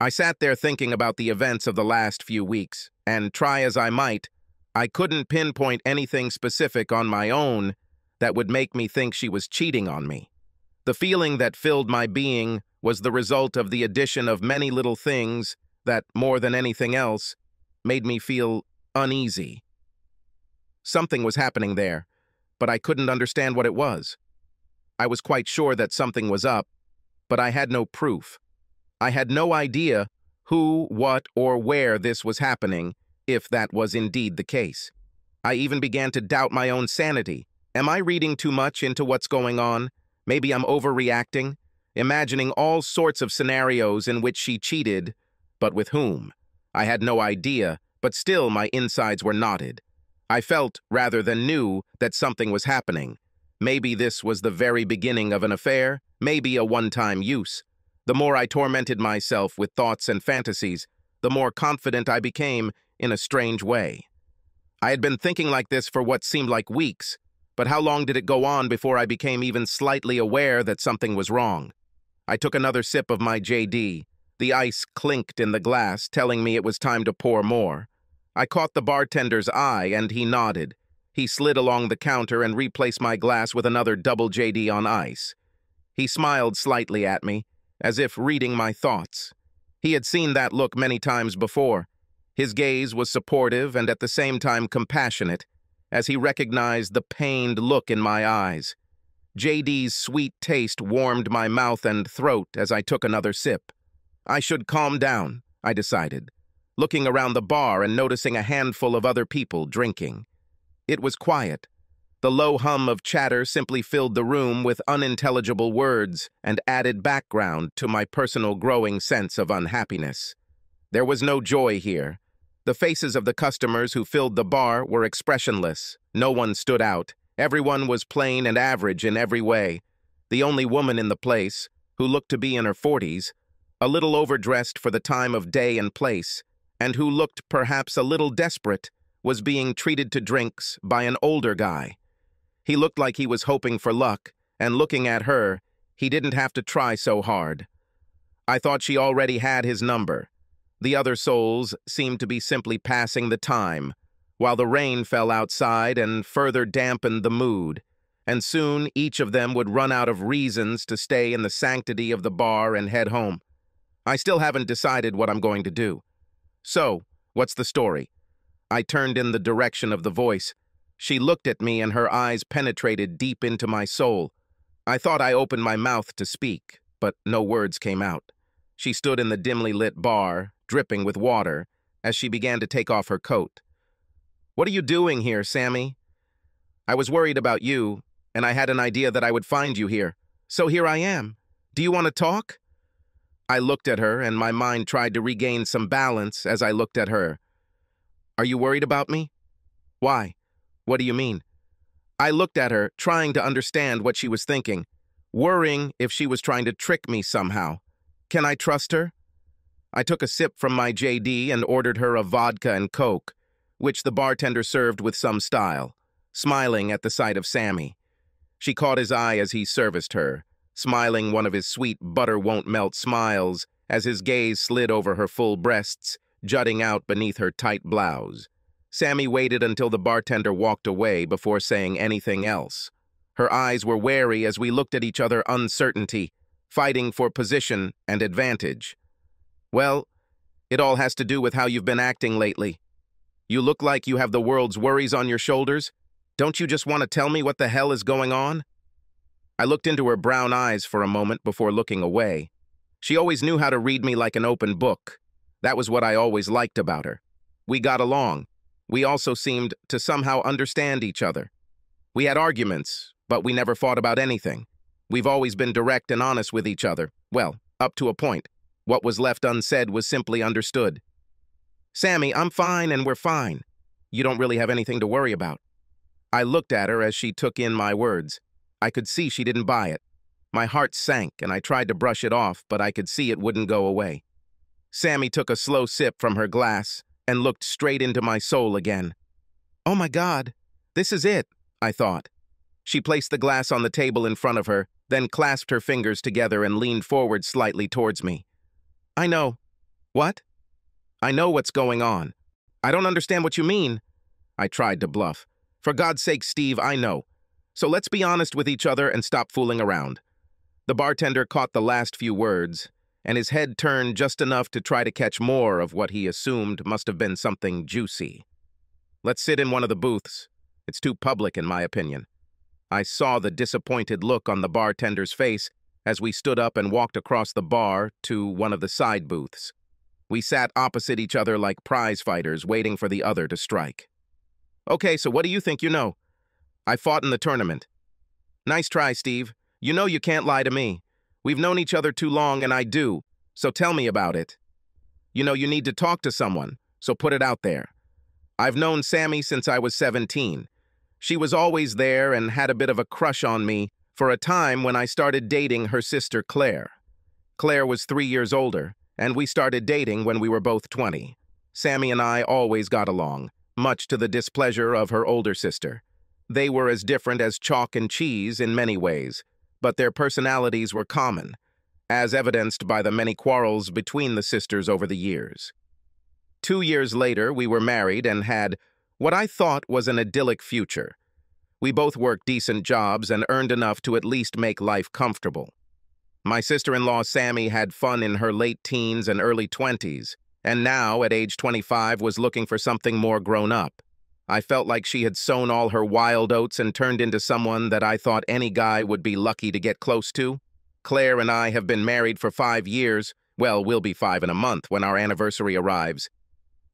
I sat there thinking about the events of the last few weeks, and try as I might, I couldn't pinpoint anything specific on my own that would make me think she was cheating on me. The feeling that filled my being was the result of the addition of many little things that, more than anything else, made me feel uneasy. Something was happening there, but I couldn't understand what it was. I was quite sure that something was up, but I had no proof. I had no idea who, what, or where this was happening, if that was indeed the case. I even began to doubt my own sanity. Am I reading too much into what's going on? Maybe I'm overreacting, imagining all sorts of scenarios in which she cheated, but with whom? I had no idea, but still my insides were knotted. I felt, rather than knew, that something was happening. Maybe this was the very beginning of an affair, maybe a one-time use. The more I tormented myself with thoughts and fantasies, the more confident I became in a strange way. I had been thinking like this for what seemed like weeks, but how long did it go on before I became even slightly aware that something was wrong? I took another sip of my JD. The ice clinked in the glass, telling me it was time to pour more. I caught the bartender's eye, and he nodded. He slid along the counter and replaced my glass with another double JD on ice. He smiled slightly at me, as if reading my thoughts. He had seen that look many times before. His gaze was supportive and at the same time compassionate, as he recognized the pained look in my eyes. JD's sweet taste warmed my mouth and throat as I took another sip. I should calm down, I decided, looking around the bar and noticing a handful of other people drinking. It was quiet. The low hum of chatter simply filled the room with unintelligible words and added background to my personal growing sense of unhappiness. There was no joy here. The faces of the customers who filled the bar were expressionless. No one stood out. Everyone was plain and average in every way. The only woman in the place, who looked to be in her 40s, a little overdressed for the time of day and place, and who looked perhaps a little desperate, was being treated to drinks by an older guy. He looked like he was hoping for luck, and looking at her, he didn't have to try so hard. I thought she already had his number. The other souls seemed to be simply passing the time, while the rain fell outside and further dampened the mood, and soon each of them would run out of reasons to stay in the sanctity of the bar and head home. I still haven't decided what I'm going to do. So, what's the story? I turned in the direction of the voice. She looked at me and her eyes penetrated deep into my soul. I thought I opened my mouth to speak, but no words came out. She stood in the dimly lit bar, dripping with water, as she began to take off her coat. "What are you doing here, Sammy?" "I was worried about you, and I had an idea that I would find you here. So here I am. Do you want to talk?" I looked at her, and my mind tried to regain some balance as I looked at her. "Are you worried about me?" "Why? What do you mean?" I looked at her, trying to understand what she was thinking, worrying if she was trying to trick me somehow. Can I trust her? I took a sip from my JD and ordered her a vodka and Coke, which the bartender served with some style, smiling at the sight of Sammy. She caught his eye as he serviced her, smiling one of his sweet butter-won't-melt smiles as his gaze slid over her full breasts, jutting out beneath her tight blouse. Sammy waited until the bartender walked away before saying anything else. Her eyes were wary as we looked at each other, uncertainty, fighting for position and advantage. "Well, it all has to do with how you've been acting lately. You look like you have the world's worries on your shoulders. Don't you just want to tell me what the hell is going on?" I looked into her brown eyes for a moment before looking away. She always knew how to read me like an open book. That was what I always liked about her. We got along. We also seemed to somehow understand each other. We had arguments, but we never fought about anything. We've always been direct and honest with each other. Well, up to a point. What was left unsaid was simply understood. "Sammy, I'm fine and we're fine. You don't really have anything to worry about." I looked at her as she took in my words. I could see she didn't buy it. My heart sank and I tried to brush it off, but I could see it wouldn't go away. Sammy took a slow sip from her glass and looked straight into my soul again. "Oh my God, this is it," I thought. She placed the glass on the table in front of her, then clasped her fingers together and leaned forward slightly towards me. "I know. What? I know what's going on. I don't understand what you mean. I tried to bluff. For God's sake, Steve, I know. So let's be honest with each other and stop fooling around. The bartender caught the last few words, and his head turned just enough to try to catch more of what he assumed must have been something juicy. Let's sit in one of the booths. It's too public, in my opinion. I saw the disappointed look on the bartender's face as we stood up and walked across the bar to one of the side booths. We sat opposite each other like prize fighters waiting for the other to strike. Okay, so what do you think you know? I fought in the tournament. Nice try, Steve. You know you can't lie to me. We've known each other too long, and I do. So tell me about it. You know you need to talk to someone, so put it out there. I've known Sammy since I was 17. She was always there and had a bit of a crush on me for a time when I started dating her sister Claire. Claire was 3 years older, and we started dating when we were both 20. Sammy and I always got along, much to the displeasure of her older sister. They were as different as chalk and cheese in many ways, but their personalities were common, as evidenced by the many quarrels between the sisters over the years. 2 years later, we were married and had what I thought was an idyllic future. We both worked decent jobs and earned enough to at least make life comfortable. My sister-in-law Sammy had fun in her late teens and early 20s, and now, at age 25, was looking for something more grown-up. I felt like she had sown all her wild oats and turned into someone that I thought any guy would be lucky to get close to. Claire and I have been married for 5 years. Well, we'll be 5 in a month when our anniversary arrives.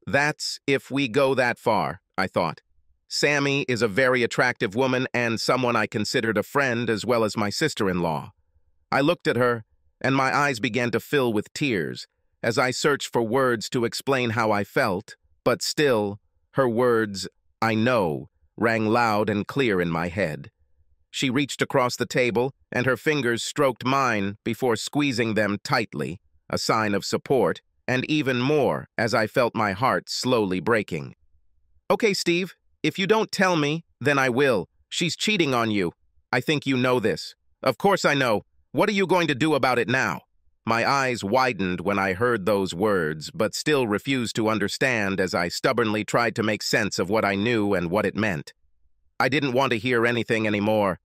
That's if we go that far, I thought. Sammy is a very attractive woman and someone I considered a friend as well as my sister-in-law. I looked at her, and my eyes began to fill with tears as I searched for words to explain how I felt, but still, her words, "I know," rang loud and clear in my head. She reached across the table, and her fingers stroked mine before squeezing them tightly, a sign of support, and even more as I felt my heart slowly breaking. "Okay, Steve, if you don't tell me, then I will. She's cheating on you. I think you know this." "Of course I know. What are you going to do about it now?" My eyes widened when I heard those words, but still refused to understand as I stubbornly tried to make sense of what I knew and what it meant. I didn't want to hear anything anymore.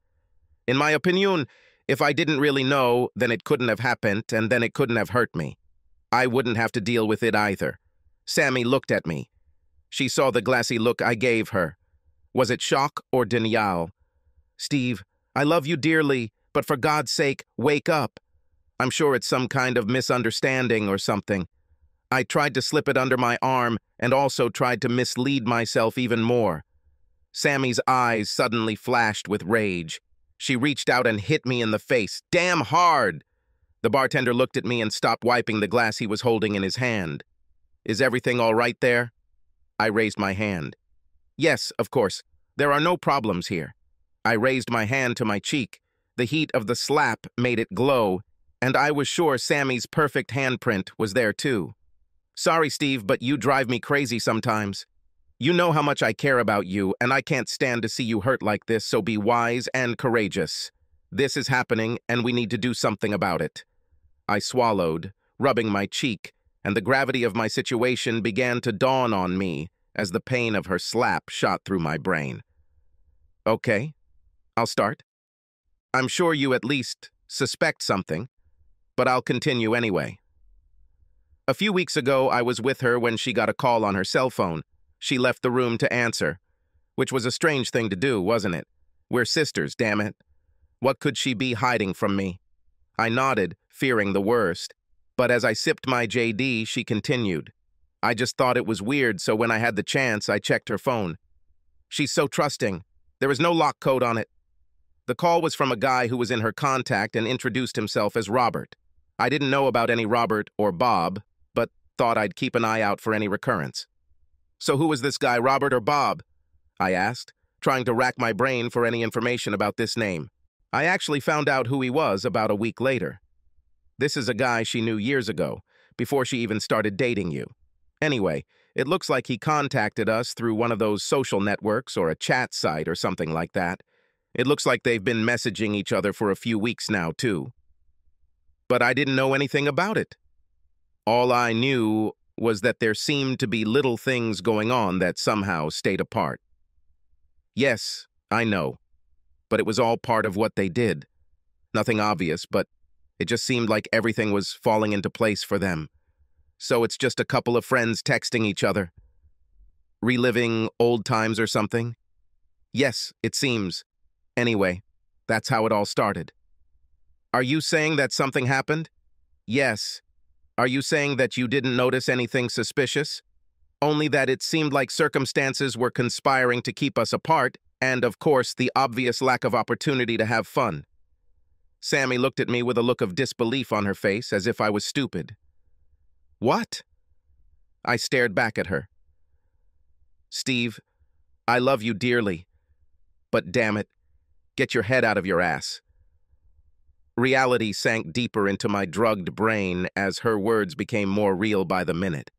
In my opinion, if I didn't really know, then it couldn't have happened, and then it couldn't have hurt me. I wouldn't have to deal with it either. Sammy looked at me. She saw the glassy look I gave her. Was it shock or denial? "Steve, I love you dearly, but for God's sake, wake up. I'm sure it's some kind of misunderstanding or something." I tried to slip it under my arm and also tried to mislead myself even more. Sammy's eyes suddenly flashed with rage. She reached out and hit me in the face, damn hard. The bartender looked at me and stopped wiping the glass he was holding in his hand. "Is everything all right there?" I raised my hand. "Yes, of course. There are no problems here." I raised my hand to my cheek. The heat of the slap made it glow, and I was sure Sammy's perfect handprint was there too. "Sorry, Steve, but you drive me crazy sometimes. You know how much I care about you, and I can't stand to see you hurt like this, so be wise and courageous. This is happening, and we need to do something about it." I swallowed, rubbing my cheek, and the gravity of my situation began to dawn on me as the pain of her slap shot through my brain. "Okay, I'll start. I'm sure you at least suspect something, but I'll continue anyway. A few weeks ago, I was with her when she got a call on her cell phone. She left the room to answer, which was a strange thing to do, wasn't it? We're sisters, damn it. What could she be hiding from me? I nodded, fearing the worst, but as I sipped my JD, she continued. "I just thought it was weird, so when I had the chance, I checked her phone. She's so trusting. There is no lock code on it." The call was from a guy who was in her contact and introduced himself as Robert. I didn't know about any Robert or Bob, but thought I'd keep an eye out for any recurrence. "So who was this guy, Robert or Bob?" I asked, trying to rack my brain for any information about this name. I actually found out who he was about a week later. "This is a guy she knew years ago, before she even started dating you. Anyway, it looks like he contacted us through one of those social networks or a chat site or something like that. It looks like they've been messaging each other for a few weeks now, too. But I didn't know anything about it. All I knew was that there seemed to be little things going on that somehow stayed apart. Yes, I know, but it was all part of what they did. Nothing obvious, but it just seemed like everything was falling into place for them. So it's just a couple of friends texting each other. Reliving old times or something? Yes, it seems. Anyway, that's how it all started. Are you saying that something happened? Yes. Are you saying that you didn't notice anything suspicious? Only that it seemed like circumstances were conspiring to keep us apart, and, of course, the obvious lack of opportunity to have fun. Sammy looked at me with a look of disbelief on her face, as if I was stupid. What? I stared back at her. Steve, I love you dearly, but damn it, get your head out of your ass. Reality sank deeper into my drugged brain as her words became more real by the minute.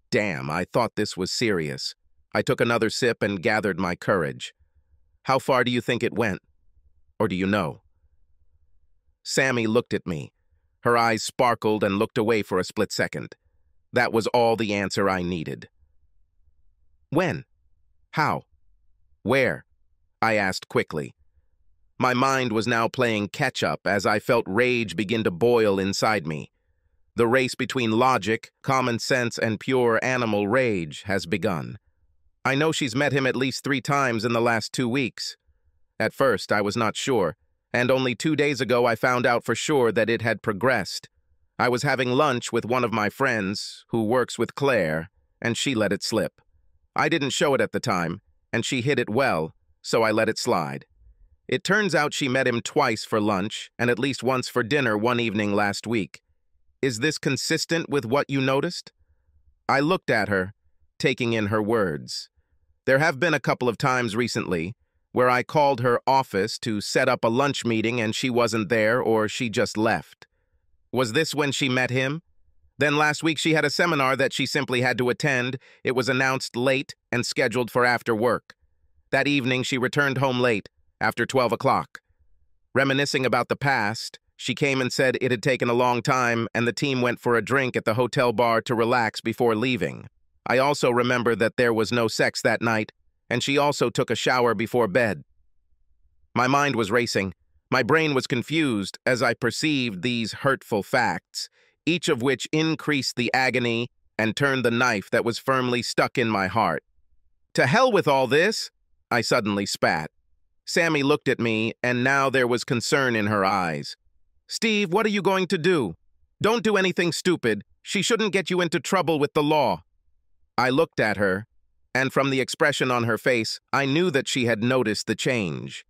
Damn, I thought this was serious. I took another sip and gathered my courage. How far do you think it went? Or do you know? Sammy looked at me. Her eyes sparkled and looked away for a split second. That was all the answer I needed. When? How? Where? I asked quickly. My mind was now playing catch-up as I felt rage begin to boil inside me. The race between logic, common sense, and pure animal rage has begun. I know she's met him at least 3 times in the last 2 weeks. At first, I was not sure, and only 2 days ago I found out for sure that it had progressed. I was having lunch with one of my friends, who works with Claire, and she let it slip. I didn't show it at the time, and she hid it well, so I let it slide. It turns out she met him twice for lunch, and at least once for dinner one evening last week. Is this consistent with what you noticed? I looked at her, taking in her words. There have been a couple of times recently where I called her office to set up a lunch meeting and she wasn't there or she just left. Was this when she met him? Then last week she had a seminar that she simply had to attend. It was announced late and scheduled for after work. That evening she returned home late, after 12 o'clock. Reminiscing about the past, she came and said it had taken a long time and the team went for a drink at the hotel bar to relax before leaving. I also remember that there was no sex that night, and she also took a shower before bed. My mind was racing. My brain was confused as I perceived these hurtful facts, each of which increased the agony and turned the knife that was firmly stuck in my heart. To hell with all this, I suddenly spat. Sammy looked at me, and now there was concern in her eyes. Steve, what are you going to do? Don't do anything stupid. She shouldn't get you into trouble with the law. I looked at her, and from the expression on her face, I knew that she had noticed the change.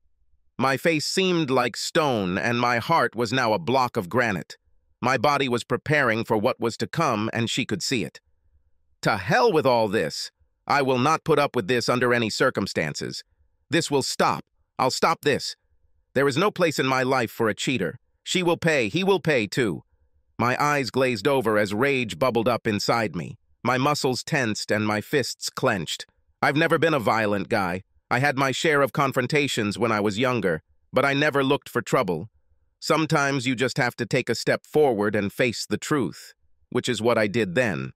My face seemed like stone, and my heart was now a block of granite. My body was preparing for what was to come, and she could see it. To hell with all this. I will not put up with this under any circumstances. This will stop. I'll stop this. There is no place in my life for a cheater. She will pay. He will pay, too. My eyes glazed over as rage bubbled up inside me. My muscles tensed and my fists clenched. I've never been a violent guy. I had my share of confrontations when I was younger, but I never looked for trouble. Sometimes you just have to take a step forward and face the truth, which is what I did then.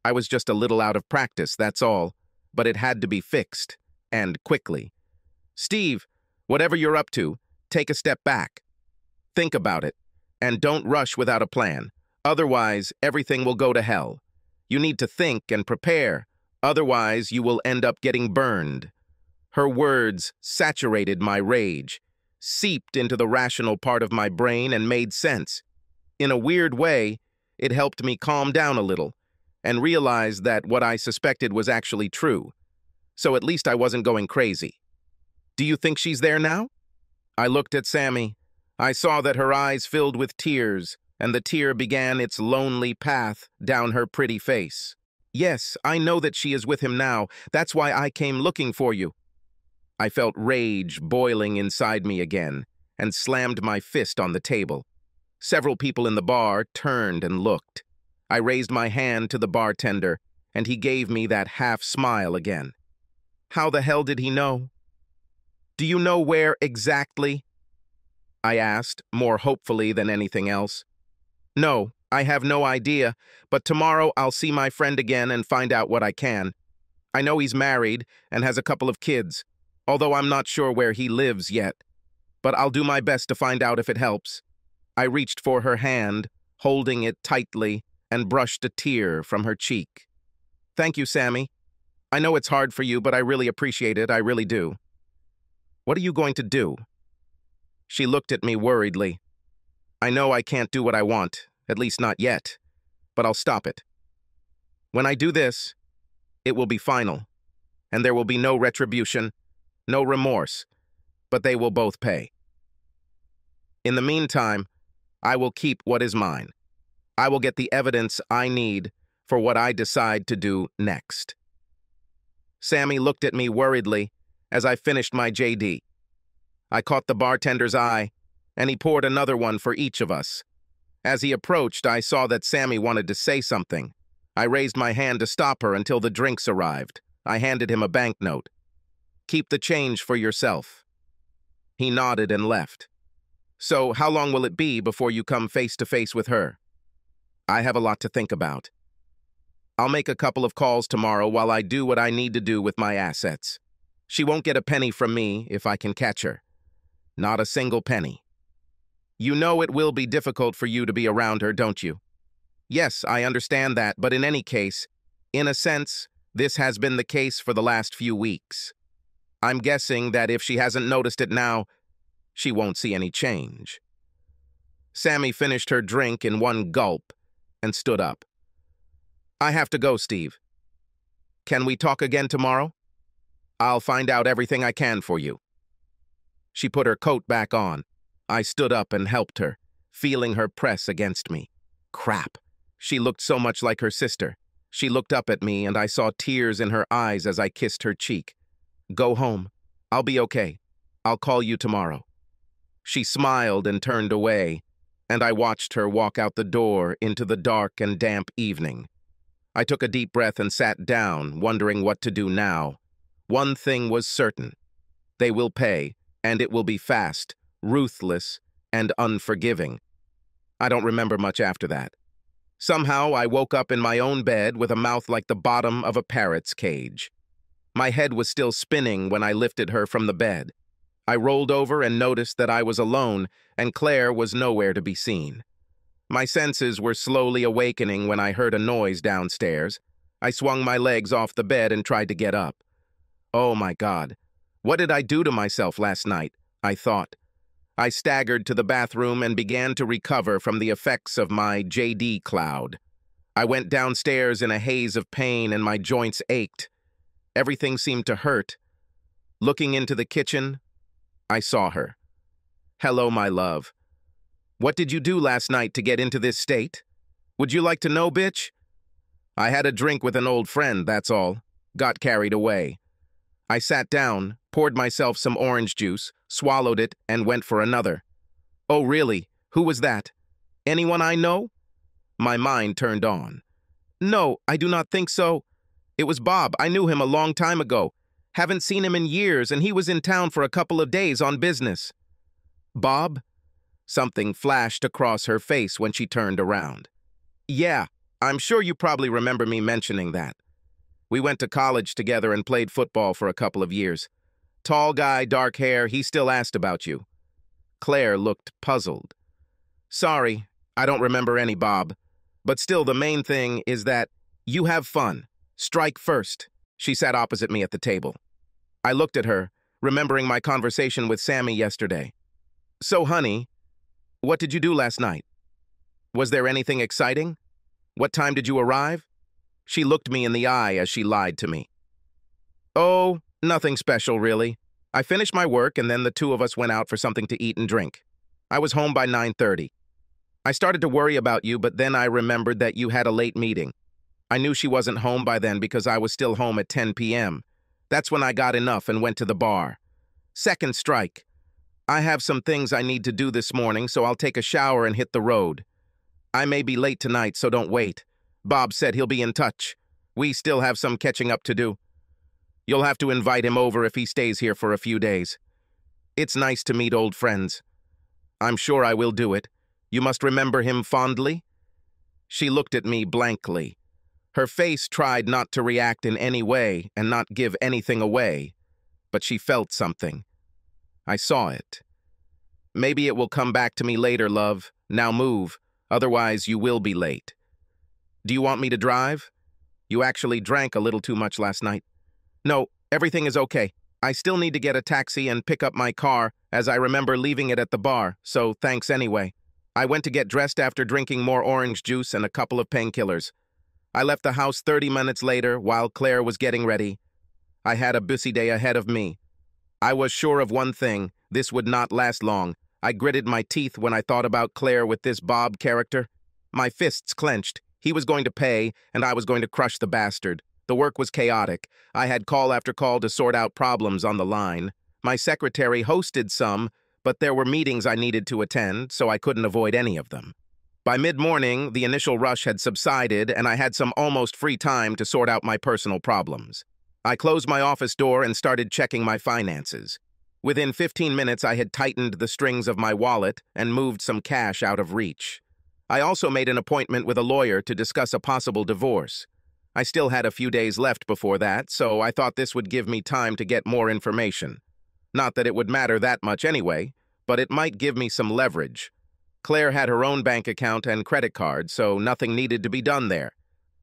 I was just a little out of practice, that's all, but it had to be fixed, and quickly. Steve, whatever you're up to, take a step back. Think about it, and don't rush without a plan. Otherwise, everything will go to hell. You need to think and prepare, otherwise you will end up getting burned. Her words saturated my rage, seeped into the rational part of my brain and made sense. In a weird way, it helped me calm down a little and realize that what I suspected was actually true. So at least I wasn't going crazy. Do you think she's there now? I looked at Sammy. I saw that her eyes filled with tears, and the tear began its lonely path down her pretty face. Yes, I know that she is with him now. That's why I came looking for you. I felt rage boiling inside me again, and slammed my fist on the table. Several people in the bar turned and looked. I raised my hand to the bartender, and he gave me that half-smile again. How the hell did he know? Do you know where exactly? I asked, more hopefully than anything else. No, I have no idea, but tomorrow I'll see my friend again and find out what I can. I know he's married and has a couple of kids, although I'm not sure where he lives yet. But I'll do my best to find out if it helps. I reached for her hand, holding it tightly, and brushed a tear from her cheek. Thank you, Sammy. I know it's hard for you, but I really appreciate it, I really do. What are you going to do? She looked at me worriedly. I know I can't do what I want, at least not yet, but I'll stop it. When I do this, it will be final, and there will be no retribution, no remorse, but they will both pay. In the meantime, I will keep what is mine. I will get the evidence I need for what I decide to do next. Sammy looked at me worriedly as I finished my JD. I caught the bartender's eye, and he poured another one for each of us. As he approached, I saw that Sammy wanted to say something. I raised my hand to stop her until the drinks arrived. I handed him a banknote. Keep the change for yourself. He nodded and left. So, how long will it be before you come face to face with her? I have a lot to think about. I'll make a couple of calls tomorrow while I do what I need to do with my assets. She won't get a penny from me if I can catch her. Not a single penny. You know it will be difficult for you to be around her, don't you? Yes, I understand that, but in any case, in a sense, this has been the case for the last few weeks. I'm guessing that if she hasn't noticed it now, she won't see any change. Sammy finished her drink in one gulp and stood up. I have to go, Steve. Can we talk again tomorrow? I'll find out everything I can for you. She put her coat back on. I stood up and helped her, feeling her press against me. Crap. She looked so much like her sister. She looked up at me, and I saw tears in her eyes as I kissed her cheek. Go home. I'll be okay. I'll call you tomorrow. She smiled and turned away, and I watched her walk out the door into the dark and damp evening. I took a deep breath and sat down, wondering what to do now. One thing was certain. They will pay, and it will be fast, ruthless, and unforgiving. I don't remember much after that. Somehow I woke up in my own bed with a mouth like the bottom of a parrot's cage. My head was still spinning when I lifted her from the bed. I rolled over and noticed that I was alone, and Claire was nowhere to be seen. My senses were slowly awakening when I heard a noise downstairs. I swung my legs off the bed and tried to get up. Oh my God, what did I do to myself last night? I thought. I staggered to the bathroom and began to recover from the effects of my JD cloud. I went downstairs in a haze of pain and my joints ached. Everything seemed to hurt. Looking into the kitchen, I saw her. Hello, my love. What did you do last night to get into this state? Would you like to know, bitch? I had a drink with an old friend, that's all. Got carried away. I sat down, poured myself some orange juice, swallowed it, and went for another. Oh, really? Who was that? Anyone I know? My mind turned on. No, I do not think so. It was Bob. I knew him a long time ago. Haven't seen him in years, and he was in town for a couple of days on business. Bob? Something flashed across her face when she turned around. Yeah, I'm sure you probably remember me mentioning that. We went to college together and played football for a couple of years. Tall guy, dark hair, he still asked about you. Claire looked puzzled. Sorry, I don't remember any Bob. But still, the main thing is that you have fun. Strike first. She sat opposite me at the table. I looked at her, remembering my conversation with Sammy yesterday. So, honey, what did you do last night? Was there anything exciting? What time did you arrive? She looked me in the eye as she lied to me. Oh, nothing special, really. I finished my work and then the two of us went out for something to eat and drink. I was home by 9:30. I started to worry about you, but then I remembered that you had a late meeting. I knew she wasn't home by then because I was still home at 10 p.m. That's when I got enough and went to the bar. Second strike. I have some things I need to do this morning, so I'll take a shower and hit the road. I may be late tonight, so don't wait. Bob said he'll be in touch. We still have some catching up to do. You'll have to invite him over if he stays here for a few days. It's nice to meet old friends. I'm sure I will do it. You must remember him fondly. She looked at me blankly. Her face tried not to react in any way and not give anything away, but she felt something. I saw it. Maybe it will come back to me later, love. Now move, otherwise you will be late. Do you want me to drive? You actually drank a little too much last night. No, everything is okay. I still need to get a taxi and pick up my car, as I remember leaving it at the bar, so thanks anyway. I went to get dressed after drinking more orange juice and a couple of painkillers. I left the house 30 minutes later while Claire was getting ready. I had a busy day ahead of me. I was sure of one thing, this would not last long. I gritted my teeth when I thought about Claire with this Bob character. My fists clenched. He was going to pay, and I was going to crush the bastard. The work was chaotic. I had call after call to sort out problems on the line. My secretary hosted some, but there were meetings I needed to attend, so I couldn't avoid any of them. By mid-morning, the initial rush had subsided, and I had some almost free time to sort out my personal problems. I closed my office door and started checking my finances. Within 15 minutes, I had tightened the strings of my wallet and moved some cash out of reach. I also made an appointment with a lawyer to discuss a possible divorce. I still had a few days left before that, so I thought this would give me time to get more information. Not that it would matter that much anyway, but it might give me some leverage. Claire had her own bank account and credit card, so nothing needed to be done there.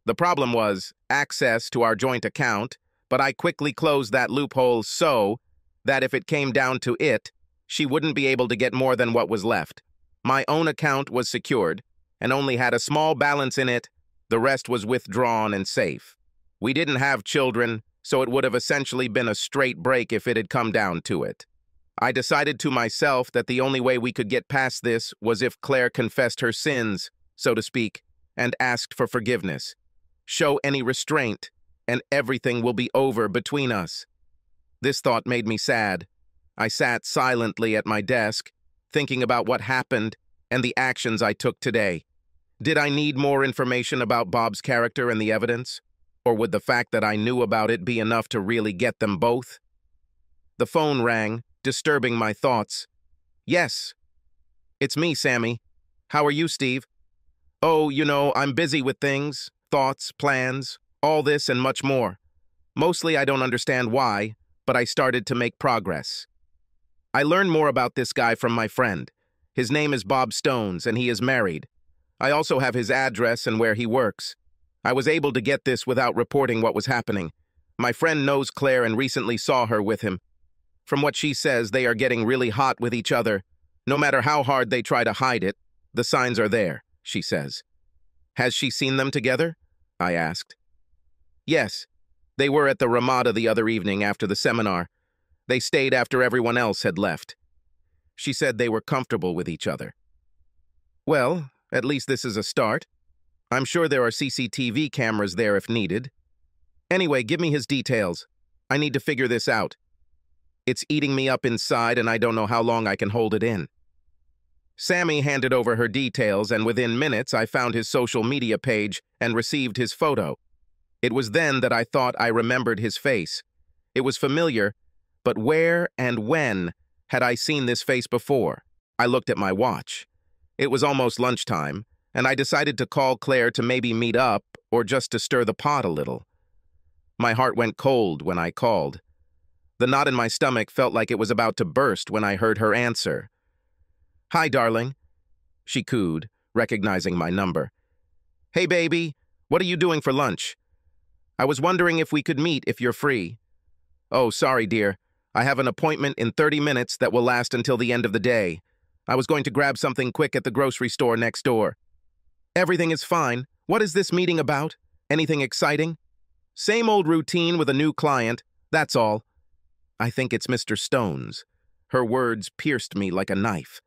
The problem was access to our joint account, but I quickly closed that loophole so that if it came down to it, she wouldn't be able to get more than what was left. My own account was secured and only had a small balance in it. The rest was withdrawn and safe. We didn't have children, so it would have essentially been a straight break if it had come down to it. I decided to myself that the only way we could get past this was if Claire confessed her sins, so to speak, and asked for forgiveness. Show any restraint, and everything will be over between us. This thought made me sad. I sat silently at my desk, thinking about what happened and the actions I took today. Did I need more information about Bob's character and the evidence? Or would the fact that I knew about it be enough to really get them both? The phone rang, disturbing my thoughts. Yes. It's me, Sammy. How are you, Steve? Oh, I'm busy with things, thoughts, plans, all this and much more. Mostly I don't understand why, but I started to make progress. I learned more about this guy from my friend. His name is Bob Stones, and he is married. I also have his address and where he works. I was able to get this without reporting what was happening. My friend knows Claire and recently saw her with him. From what she says, they are getting really hot with each other. No matter how hard they try to hide it, the signs are there, she says. Has she seen them together? I asked. Yes. They were at the Ramada the other evening after the seminar. They stayed after everyone else had left. She said they were comfortable with each other. Well, at least this is a start. I'm sure there are CCTV cameras there if needed. Anyway, give me his details. I need to figure this out. It's eating me up inside and I don't know how long I can hold it in. Sammy handed over her details, and within minutes I found his social media page and received his photo. It was then that I thought I remembered his face. It was familiar, but where and when had I seen this face before? I looked at my watch. It was almost lunchtime, and I decided to call Claire to maybe meet up or just to stir the pot a little. My heart went cold when I called. The knot in my stomach felt like it was about to burst when I heard her answer. Hi, darling, she cooed, recognizing my number. Hey, baby, what are you doing for lunch? I was wondering if we could meet if you're free. Oh, sorry, dear. I have an appointment in 30 minutes that will last until the end of the day. I was going to grab something quick at the grocery store next door. Everything is fine. What is this meeting about? Anything exciting? Same old routine with a new client, that's all. I think it's Mr. Stones. Her words pierced me like a knife.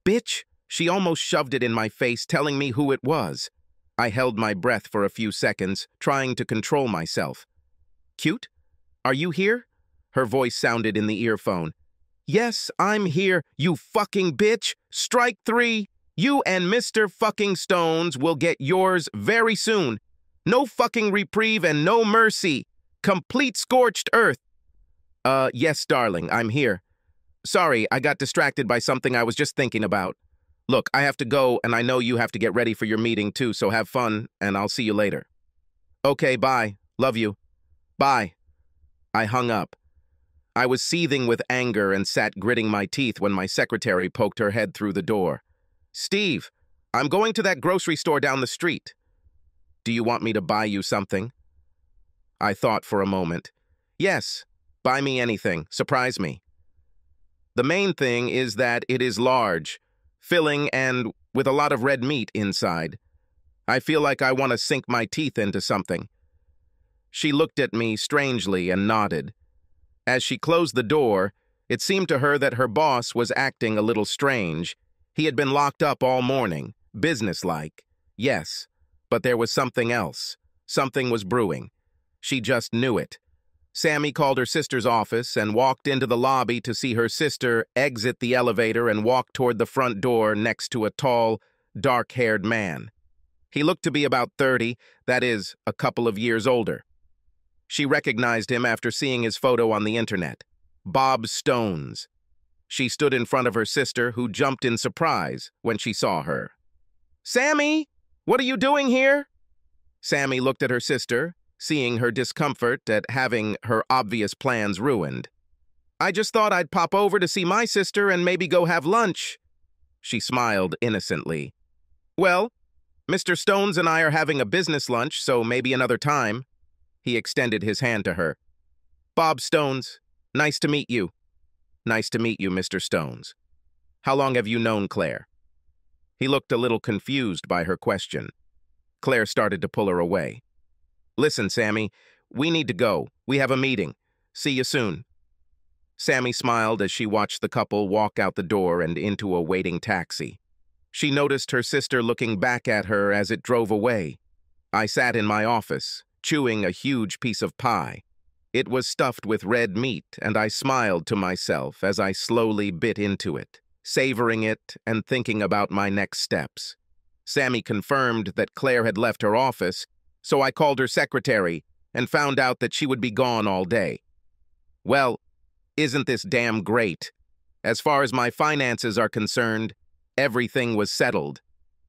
Bitch! She almost shoved it in my face, telling me who it was. I held my breath for a few seconds, trying to control myself. Cute? Are you here? Her voice sounded in the earphone. Yes, I'm here, you fucking bitch! Strike 3! You and Mr. fucking Stones will get yours very soon. No fucking reprieve and no mercy. Complete scorched earth. Yes, darling, I'm here. Sorry, I got distracted by something I was just thinking about. Look, I have to go, and I know you have to get ready for your meeting too, so have fun, and I'll see you later. Okay, bye. Love you. Bye. I hung up. I was seething with anger and sat gritting my teeth when my secretary poked her head through the door. Steve, I'm going to that grocery store down the street. Do you want me to buy you something? I thought for a moment. Yes, buy me anything. Surprise me. The main thing is that it is large, filling, and with a lot of red meat inside. I feel like I want to sink my teeth into something. She looked at me strangely and nodded. As she closed the door, it seemed to her that her boss was acting a little strange. He had been locked up all morning, businesslike. Yes, but there was something else. Something was brewing. She just knew it. Sammy called her sister's office and walked into the lobby to see her sister exit the elevator and walk toward the front door next to a tall, dark-haired man. He looked to be about 30, that is, a couple of years older. She recognized him after seeing his photo on the internet. Bob Stones. She stood in front of her sister, who jumped in surprise when she saw her. Sammy, what are you doing here? Sammy looked at her sister, seeing her discomfort at having her obvious plans ruined. I just thought I'd pop over to see my sister and maybe go have lunch. She smiled innocently. Well, Mr. Stones and I are having a business lunch, so maybe another time. He extended his hand to her. Bob Stones, nice to meet you. Nice to meet you, Mr. Stones. How long have you known Claire? He looked a little confused by her question. Claire started to pull her away. Listen, Sammy, we need to go. We have a meeting. See you soon. Sammy smiled as she watched the couple walk out the door and into a waiting taxi. She noticed her sister looking back at her as it drove away. I sat in my office, chewing a huge piece of pie. It was stuffed with red meat, and I smiled to myself as I slowly bit into it, savoring it and thinking about my next steps. Sammy confirmed that Claire had left her office, so I called her secretary and found out that she would be gone all day. Well, isn't this damn great? As far as my finances are concerned, everything was settled.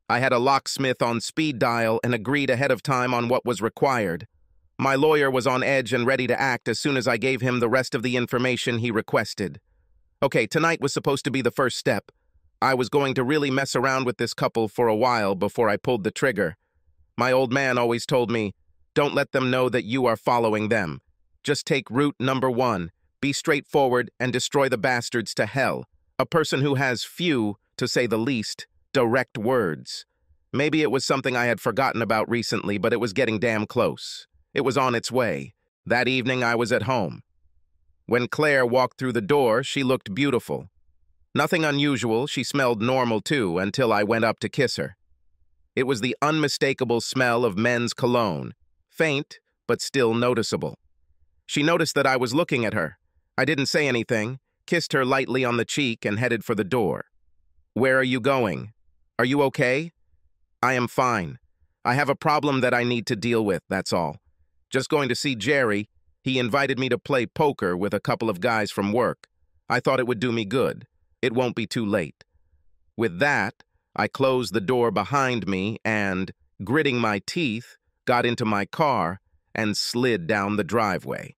I had a locksmith on speed dial and agreed ahead of time on what was required. My lawyer was on edge and ready to act as soon as I gave him the rest of the information he requested. Okay, tonight was supposed to be the first step. I was going to really mess around with this couple for a while before I pulled the trigger. My old man always told me, don't let them know that you are following them. Just take route number 1, be straightforward and destroy the bastards to hell. A person who has few, to say the least, direct words. Maybe it was something I had forgotten about recently, but it was getting damn close. It was on its way. That evening I was at home. When Claire walked through the door, she looked beautiful. Nothing unusual, she smelled normal too, until I went up to kiss her. It was the unmistakable smell of men's cologne, faint, but still noticeable. She noticed that I was looking at her. I didn't say anything, kissed her lightly on the cheek, and headed for the door. Where are you going? Are you okay? I am fine. I have a problem that I need to deal with, that's all. Just going to see Jerry. He invited me to play poker with a couple of guys from work. I thought it would do me good. It won't be too late. With that, I closed the door behind me and, gritting my teeth, got into my car and slid down the driveway.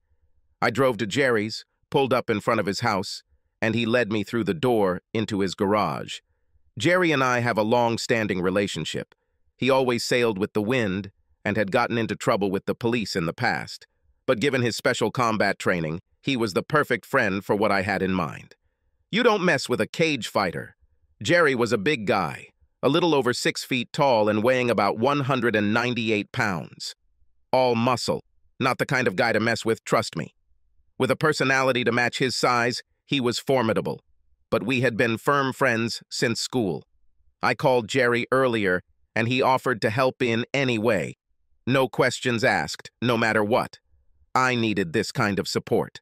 I drove to Jerry's, pulled up in front of his house, and he led me through the door into his garage. Jerry and I have a long-standing relationship. He always sailed with the wind and had gotten into trouble with the police in the past. But given his special combat training, he was the perfect friend for what I had in mind. You don't mess with a cage fighter. Jerry was a big guy, a little over 6 feet tall and weighing about 198 pounds. All muscle, not the kind of guy to mess with, trust me. With a personality to match his size, he was formidable. But we had been firm friends since school. I called Jerry earlier, and he offered to help in any way. No questions asked, no matter what. I needed this kind of support.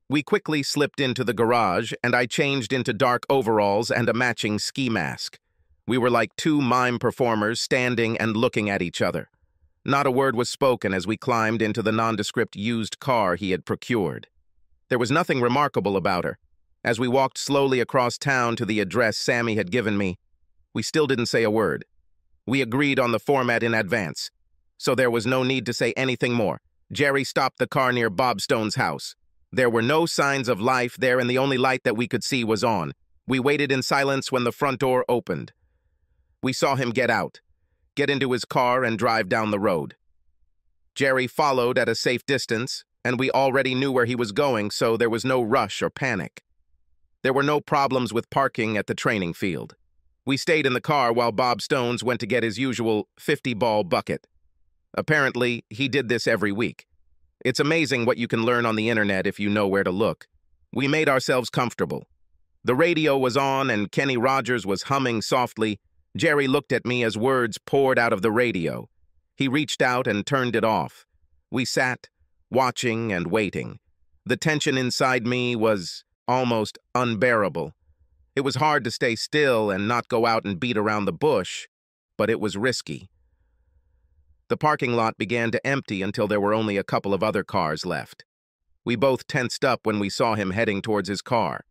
We quickly slipped into the garage, and I changed into dark overalls and a matching ski mask. We were like two mime performers standing and looking at each other. Not a word was spoken as we climbed into the nondescript used car he had procured. There was nothing remarkable about her. As we walked slowly across town to the address Sammy had given me, we still didn't say a word. We agreed on the format in advance, so there was no need to say anything more. Jerry stopped the car near Bob Stone's house. There were no signs of life there, and the only light that we could see was on. We waited in silence when the front door opened. We saw him get out, get into his car, and drive down the road. Jerry followed at a safe distance, and we already knew where he was going, so there was no rush or panic. There were no problems with parking at the training field. We stayed in the car while Bob Stones went to get his usual 50-ball bucket. Apparently, he did this every week. It's amazing what you can learn on the internet if you know where to look. We made ourselves comfortable. The radio was on and Kenny Rogers was humming softly. Jerry looked at me as words poured out of the radio. He reached out and turned it off. We sat, watching and waiting. The tension inside me was almost unbearable. It was hard to stay still and not go out and beat around the bush, but it was risky. The parking lot began to empty until there were only a couple of other cars left. We both tensed up when we saw him heading towards his car.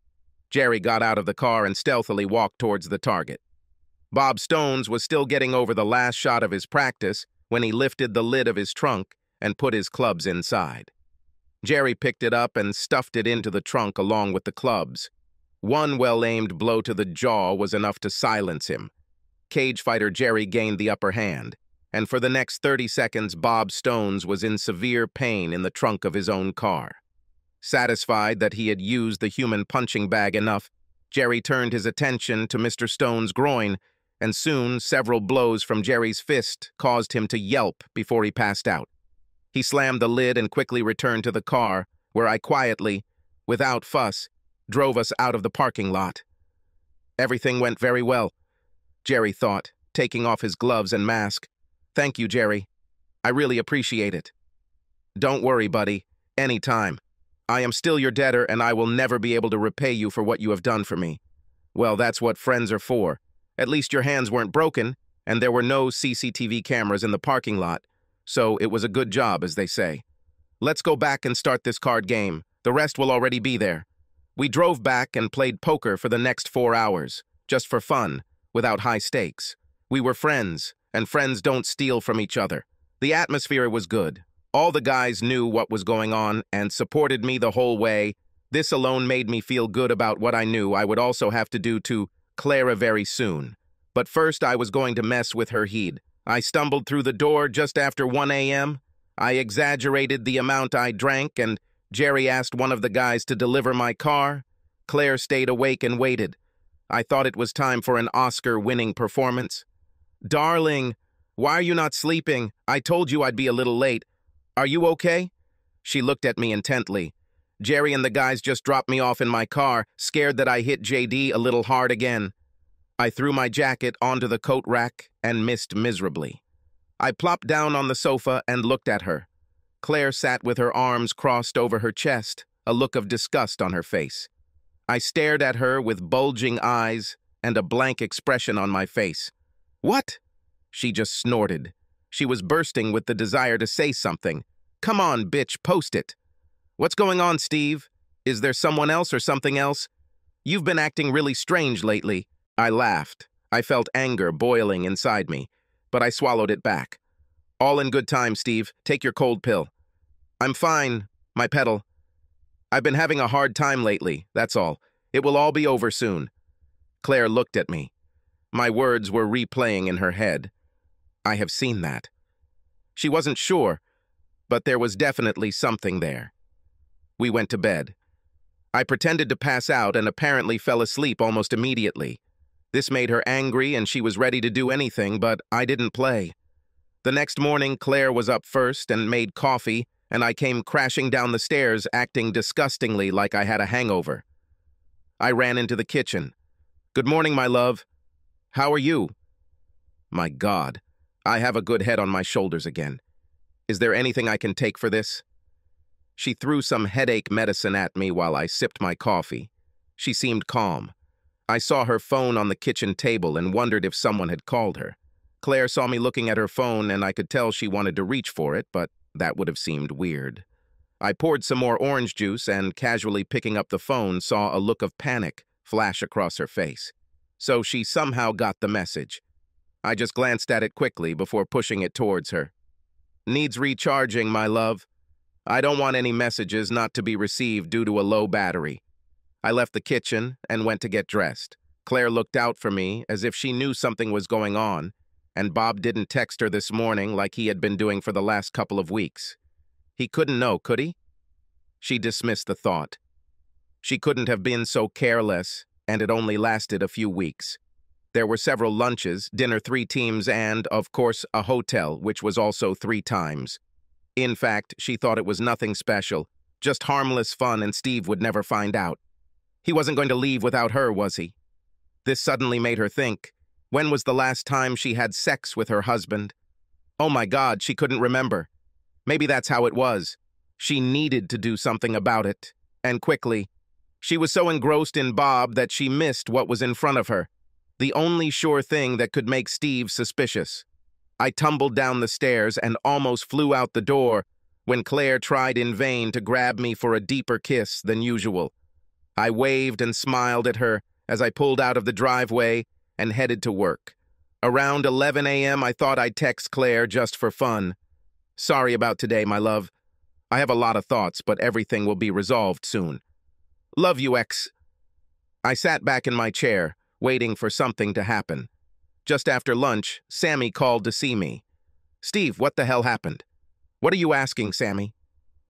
Jerry got out of the car and stealthily walked towards the target. Bob Stones was still getting over the last shot of his practice when he lifted the lid of his trunk and put his clubs inside. Jerry picked it up and stuffed it into the trunk along with the clubs. One well-aimed blow to the jaw was enough to silence him. Cage fighter Jerry gained the upper hand, and for the next 30 seconds, Bob Stones was in severe pain in the trunk of his own car. Satisfied that he had used the human punching bag enough, Jerry turned his attention to Mr. Stone's groin, and soon several blows from Jerry's fist caused him to yelp before he passed out. He slammed the lid and quickly returned to the car, where I quietly, without fuss, drove us out of the parking lot. Everything went very well, Jerry thought, taking off his gloves and mask. Thank you, Jerry. I really appreciate it. Don't worry, buddy. Anytime. I am still your debtor, and I will never be able to repay you for what you have done for me. Well, that's what friends are for. At least your hands weren't broken, and there were no CCTV cameras in the parking lot, so it was a good job, as they say. Let's go back and start this card game. The rest will already be there. We drove back and played poker for the next 4 hours, just for fun, without high stakes. We were friends, and friends don't steal from each other. The atmosphere was good. All the guys knew what was going on and supported me the whole way. This alone made me feel good about what I knew I would also have to do to Clara very soon. But first I was going to mess with her head. I stumbled through the door just after 1 a.m. I exaggerated the amount I drank, and Jerry asked one of the guys to deliver my car. Claire stayed awake and waited. I thought it was time for an Oscar-winning performance. Darling, why are you not sleeping? I told you I'd be a little late. Are you okay? She looked at me intently. Jerry and the guys just dropped me off in my car, scared that I hit JD a little hard again. I threw my jacket onto the coat rack and missed miserably. I plopped down on the sofa and looked at her. Claire sat with her arms crossed over her chest, a look of disgust on her face. I stared at her with bulging eyes and a blank expression on my face. What? She just snorted. She was bursting with the desire to say something. Come on, bitch, post it. What's going on, Steve? Is there someone else or something else? You've been acting really strange lately. I laughed. I felt anger boiling inside me, but I swallowed it back. All in good time, Steve. Take your cold pill. I'm fine, my pedal. I've been having a hard time lately, that's all. It will all be over soon. Claire looked at me. My words were replaying in her head. I have seen that. She wasn't sure, but there was definitely something there. We went to bed. I pretended to pass out and apparently fell asleep almost immediately. This made her angry and she was ready to do anything, but I didn't play. The next morning, Claire was up first and made coffee, and I came crashing down the stairs acting disgustingly like I had a hangover. I ran into the kitchen. Good morning, my love. How are you? My God, I have a good head on my shoulders again. Is there anything I can take for this? She threw some headache medicine at me while I sipped my coffee. She seemed calm. I saw her phone on the kitchen table and wondered if someone had called her. Claire saw me looking at her phone and I could tell she wanted to reach for it, but that would have seemed weird. I poured some more orange juice and, casually picking up the phone, saw a look of panic flash across her face. So she somehow got the message. I just glanced at it quickly before pushing it towards her. Needs recharging, my love. I don't want any messages not to be received due to a low battery. I left the kitchen and went to get dressed. Claire looked out for me as if she knew something was going on, and Bob didn't text her this morning like he had been doing for the last couple of weeks. He couldn't know, could he? She dismissed the thought. She couldn't have been so careless, and it only lasted a few weeks. There were several lunches, dinner 3 teams, and, of course, a hotel, which was also 3 times. In fact, she thought it was nothing special, just harmless fun, and Steve would never find out. He wasn't going to leave without her, was he? This suddenly made her think, when was the last time she had sex with her husband? Oh my God, she couldn't remember. Maybe that's how it was. She needed to do something about it, and quickly. She was so engrossed in Bob that she missed what was in front of her, the only sure thing that could make Steve suspicious. I tumbled down the stairs and almost flew out the door when Claire tried in vain to grab me for a deeper kiss than usual. I waved and smiled at her as I pulled out of the driveway and headed to work. Around 11 a.m., I thought I'd text Claire just for fun. Sorry about today, my love. I have a lot of thoughts, but everything will be resolved soon. Love you, X. I sat back in my chair, waiting for something to happen. Just after lunch, Sammy called to see me. Steve, what the hell happened? What are you asking, Sammy?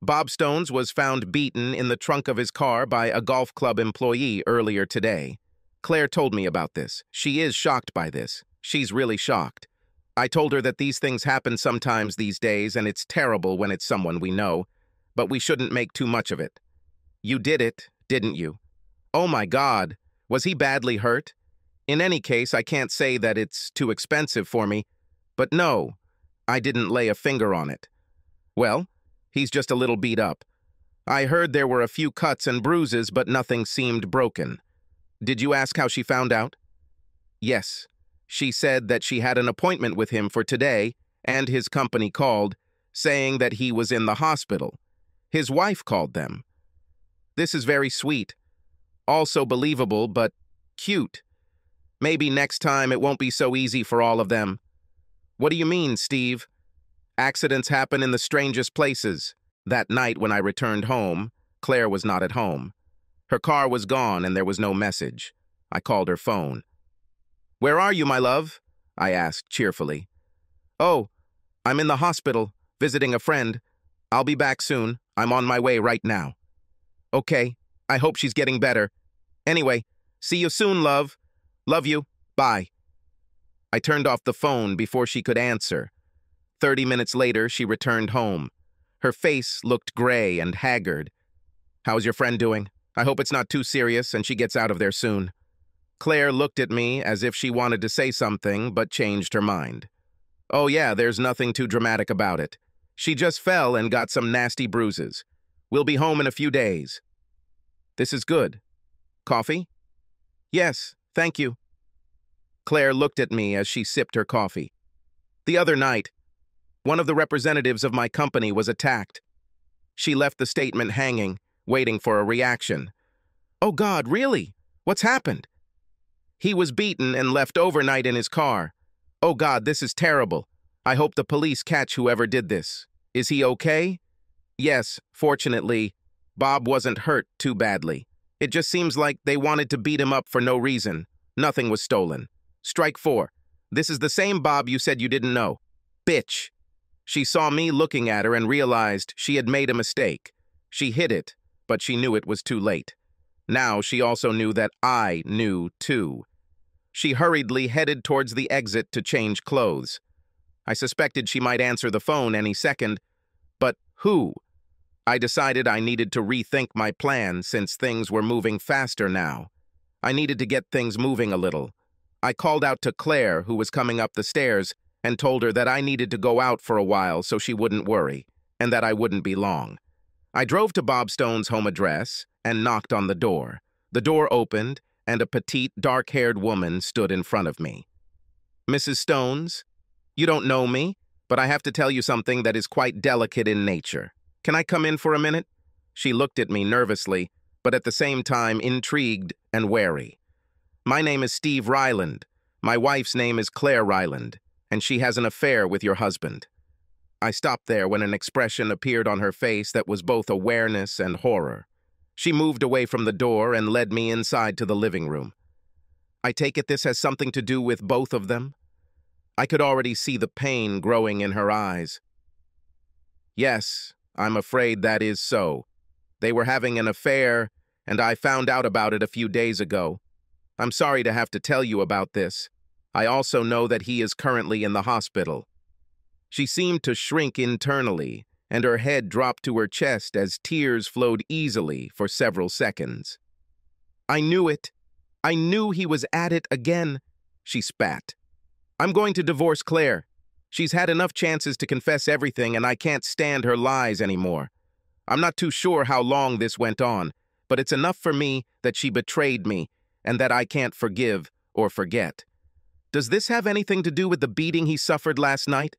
Bob Stones was found beaten in the trunk of his car by a golf club employee earlier today. Claire told me about this. She is shocked by this. She's really shocked. I told her that these things happen sometimes these days, and it's terrible when it's someone we know, but we shouldn't make too much of it. You did it, didn't you? Oh my God, was he badly hurt? In any case, I can't say that it's too expensive for me, but no, I didn't lay a finger on it. Well, he's just a little beat up. I heard there were a few cuts and bruises, but nothing seemed broken. Did you ask how she found out? Yes. She said that she had an appointment with him for today, and his company called, saying that he was in the hospital. His wife called them. This is very sweet. Also believable, but cute. Maybe next time it won't be so easy for all of them. What do you mean, Steve? Accidents happen in the strangest places. That night when I returned home, Claire was not at home. Her car was gone and there was no message. I called her phone. Where are you, my love? I asked cheerfully. Oh, I'm in the hospital, visiting a friend. I'll be back soon. I'm on my way right now. Okay, I hope she's getting better. Anyway, see you soon, love. Love you. Bye. I turned off the phone before she could answer. 30 minutes later, she returned home. Her face looked gray and haggard. How's your friend doing? I hope it's not too serious and she gets out of there soon. Claire looked at me as if she wanted to say something, but changed her mind. Oh yeah, there's nothing too dramatic about it. She just fell and got some nasty bruises. We'll be home in a few days. This is good. Coffee? Yes, thank you. Claire looked at me as she sipped her coffee. The other night, one of the representatives of my company was attacked. She left the statement hanging, waiting for a reaction. Oh God, really? What's happened? He was beaten and left overnight in his car. Oh God, this is terrible. I hope the police catch whoever did this. Is he okay? Yes, fortunately, Bob wasn't hurt too badly. It just seems like they wanted to beat him up for no reason. Nothing was stolen. Strike 4. This is the same Bob you said you didn't know. Bitch. She saw me looking at her and realized she had made a mistake. She hid it, but she knew it was too late. Now she also knew that I knew too. She hurriedly headed towards the exit to change clothes. I suspected she might answer the phone any second, but who? I decided I needed to rethink my plan since things were moving faster now. I needed to get things moving a little. I called out to Claire, who was coming up the stairs, and told her that I needed to go out for a while so she wouldn't worry, and that I wouldn't be long. I drove to Bob Stone's home address and knocked on the door. The door opened, and a petite, dark-haired woman stood in front of me. Mrs. Stones, you don't know me, but I have to tell you something that is quite delicate in nature. Can I come in for a minute? She looked at me nervously, but at the same time intrigued and wary. My name is Steve Ryland. My wife's name is Claire Ryland, and she has an affair with your husband. I stopped there when an expression appeared on her face that was both awareness and horror. She moved away from the door and led me inside to the living room. I take it this has something to do with both of them? I could already see the pain growing in her eyes. Yes, I'm afraid that is so. They were having an affair, and I found out about it a few days ago. I'm sorry to have to tell you about this. I also know that he is currently in the hospital. She seemed to shrink internally, and her head dropped to her chest as tears flowed easily for several seconds. I knew it. I knew he was at it again, she spat. I'm going to divorce Claire. She's had enough chances to confess everything, and I can't stand her lies anymore. I'm not too sure how long this went on, but it's enough for me that she betrayed me and that I can't forgive or forget. Does this have anything to do with the beating he suffered last night?